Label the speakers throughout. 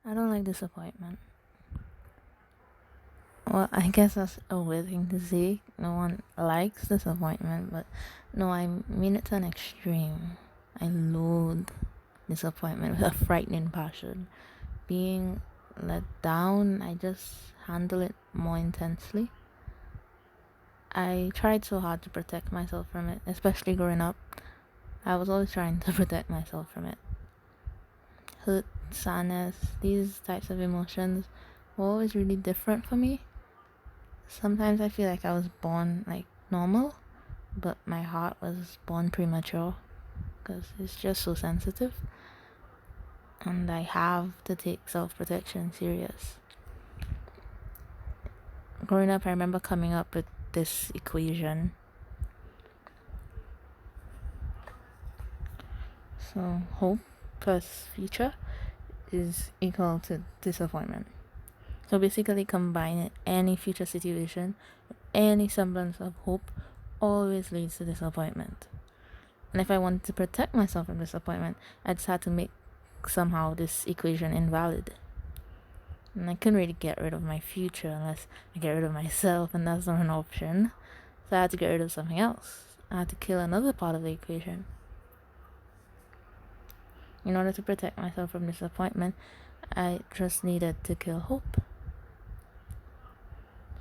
Speaker 1: I don't like disappointment. Well, I guess that's a weird thing to say. No one likes disappointment, but no, I mean it to an extreme. I loathe disappointment with a frightening passion. Being let down, I just handle it more intensely. I tried so hard to protect myself from it, especially growing up. I was always trying to protect myself from it. Hurt, sadness, these types of emotions were always really different for me. Sometimes I feel like I was born like normal, but my heart was born premature because it's just so sensitive, and I have to take self-protection serious. Growing up, I remember coming up with this equation. So hope plus future is equal to disappointment. So basically combine any future situation, any semblance of hope always leads to disappointment. And if I wanted to protect myself from disappointment, I just had to make somehow this equation invalid. And I couldn't really get rid of my future unless I get rid of myself, and that's not an option. So I had to get rid of something else. I had to kill another part of the equation. In order to protect myself from disappointment, I just needed to kill hope.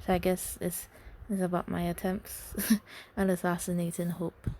Speaker 1: So I guess this is about my attempts at assassinating hope.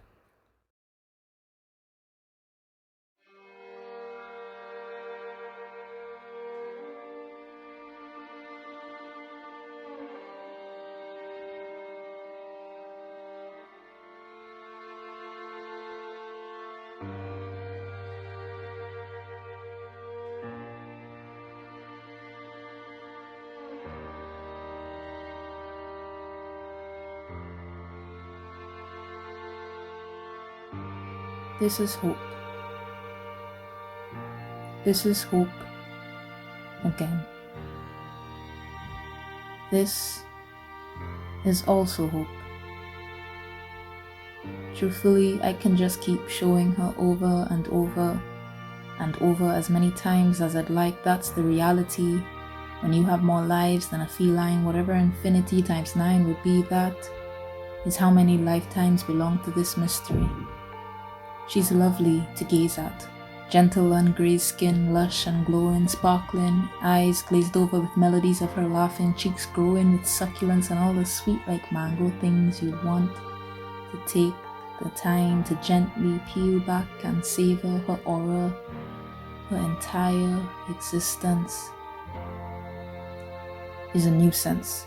Speaker 1: This is hope. This is hope again. This is also hope. Truthfully, I can just keep showing her over and over and over as many times as I'd like. That's the reality. When you have more lives than a feline, whatever infinity times 9 would be, that is how many lifetimes belong to this mystery. She's lovely to gaze at. Gentle and grey skin, lush and glowing, sparkling, eyes glazed over with melodies of her laughing, cheeks glowing with succulence and all the sweet like mango things you'd want to take the time to gently peel back and savor her aura, her entire existence is a nuisance.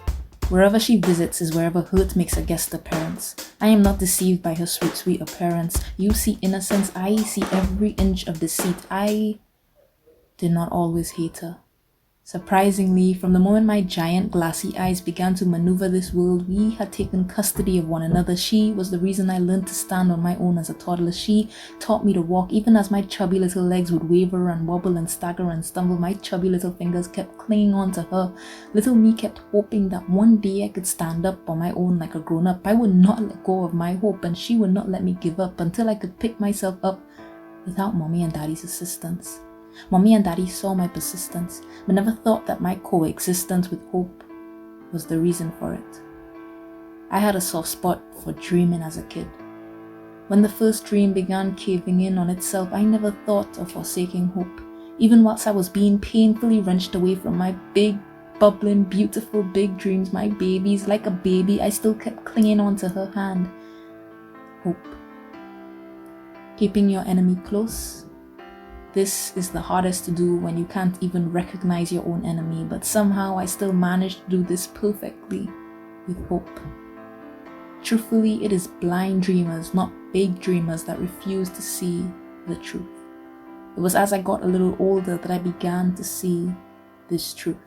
Speaker 1: Wherever she visits is wherever hurt makes a guest appearance. I am not deceived by her sweet, sweet appearance. You see innocence, I see every inch of deceit. I did not always hate her. Surprisingly, from the moment my giant glassy eyes began to maneuver this world, we had taken custody of one another. She was the reason I learned to stand on my own as a toddler. She taught me to walk, even as my chubby little legs would waver and wobble and stagger and stumble. My chubby little fingers kept clinging on to her. Little me kept hoping that one day I could stand up on my own like a grown-up. I would not let go of my hope, and she would not let me give up until I could pick myself up without mommy and daddy's assistance. Mommy and daddy saw my persistence, but never thought that my coexistence with hope was the reason for it. I had a soft spot for dreaming as a kid. When the first dream began caving in on itself, I never thought of forsaking hope. Even whilst I was being painfully wrenched away from my big, bubbling, beautiful big dreams, my babies, like a baby, I still kept clinging onto her hand. Hope. Keeping your enemy close. This is the hardest to do when you can't even recognize your own enemy, but somehow I still managed to do this perfectly with hope. Truthfully, it is blind dreamers, not big dreamers, that refuse to see the truth. It was as I got a little older that I began to see this truth.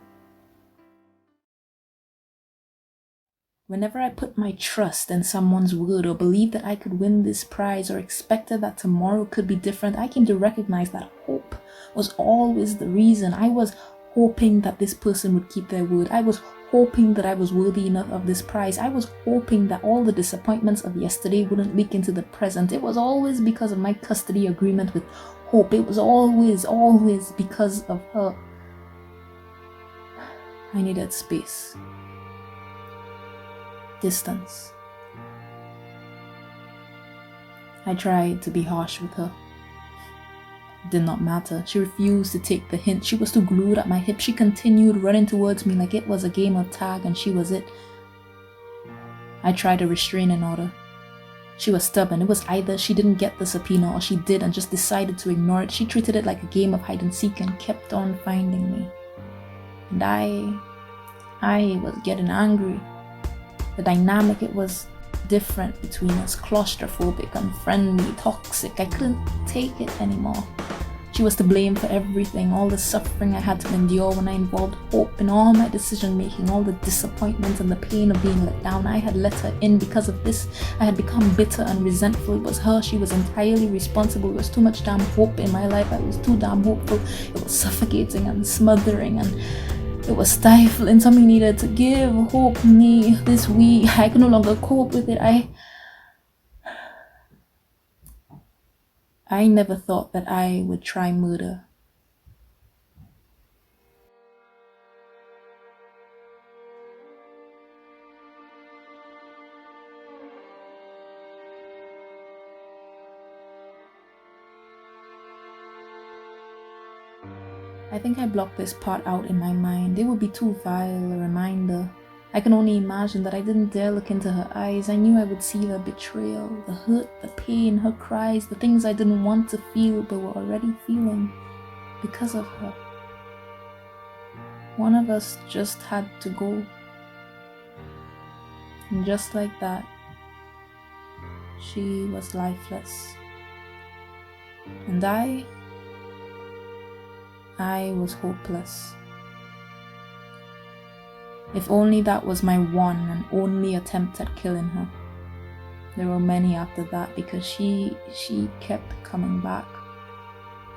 Speaker 1: Whenever I put my trust in someone's word or believed that I could win this prize or expected that tomorrow could be different, I came to recognize that hope was always the reason. I was hoping that this person would keep their word. I was hoping that I was worthy enough of this prize. I was hoping that all the disappointments of yesterday wouldn't leak into the present. It was always because of my custody agreement with hope. It was always because of her. I needed space, distance. I tried to be harsh with her. It did not matter. She refused to take the hint. She was too glued at my hip. She continued running towards me like it was a game of tag and she was it. I tried a restraining order. She was stubborn. It was either she didn't get the subpoena or she did and just decided to ignore it. She treated it like a game of hide and seek and kept on finding me. And I was getting angry. The dynamic, it was different between us, claustrophobic, unfriendly, toxic. I couldn't take it anymore. She was to blame for everything, all the suffering I had to endure when I involved Hope in all my decision making, all the disappointment and the pain of being let down. I had let her in because of this. I had become bitter and resentful. It was her. She was entirely responsible. It was too much damn hope in my life. I was too damn hopeful. It was suffocating and smothering and it was stifling. Something needed to give. Hope me this we. I could no longer cope with it. I never thought that I would try murder. I think I blocked this part out in my mind. It would be too vile a reminder. I can only imagine that I didn't dare look into her eyes. I knew I would see the betrayal, the hurt, the pain, her cries, the things I didn't want to feel but were already feeling because of her. One of us just had to go. And just like that, she was lifeless. And I was hopeless. If only that was my one and only attempt at killing her. There were many after that because she kept coming back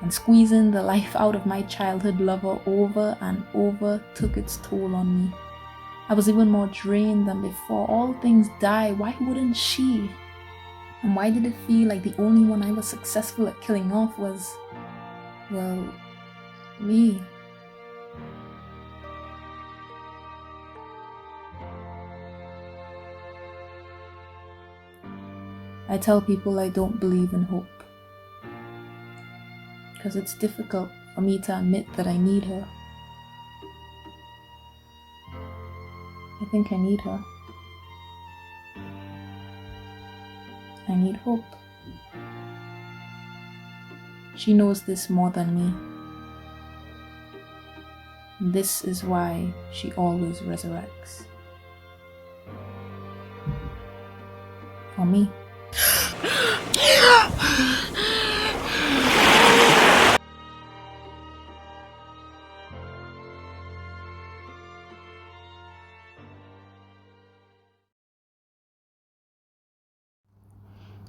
Speaker 1: and squeezing the life out of my childhood lover over and over took its toll on me. I was even more drained than before. All things die. Why wouldn't she? And why did it feel like the only one I was successful at killing off was, well, me? I tell people I don't believe in hope because it's difficult for me to admit that I need her. I think I need her. I need hope. She knows this more than me. This is why she always resurrects. For me.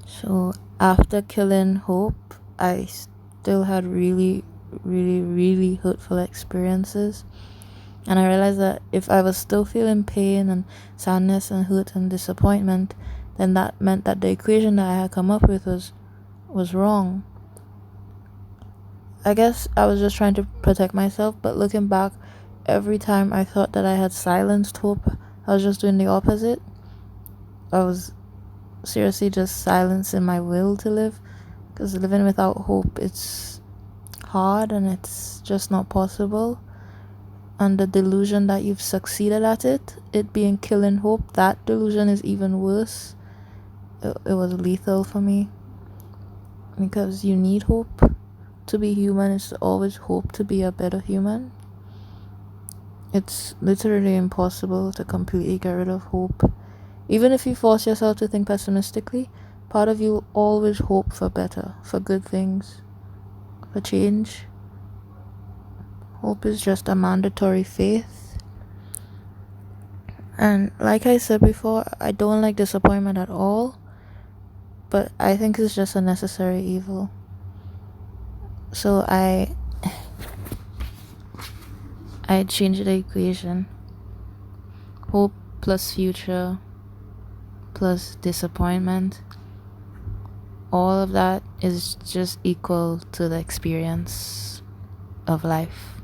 Speaker 1: So after killing Hope, I still had really hurtful experiences. And I realized that if I was still feeling pain and sadness and hurt and disappointment, then that meant that the equation that I had come up with was wrong. I guess I was just trying to protect myself, but looking back, every time I thought that I had silenced hope, I was just doing the opposite. I was seriously just silencing my will to live, because living without hope, it's hard and it's just not possible. And the delusion that you've succeeded at it being killing hope, that delusion is even worse. It was lethal for me, because you need hope to be human. Is to always hope to be a better human. It's literally impossible to completely get rid of hope. Even if you force yourself to think pessimistically, part of you always hope for better, for good things, for change. Hope is just a mandatory faith. And like I said before, I don't like disappointment at all, but I think it's just a necessary evil. So I changed the equation. Hope plus future plus disappointment, all of that is just equal to the experience of life.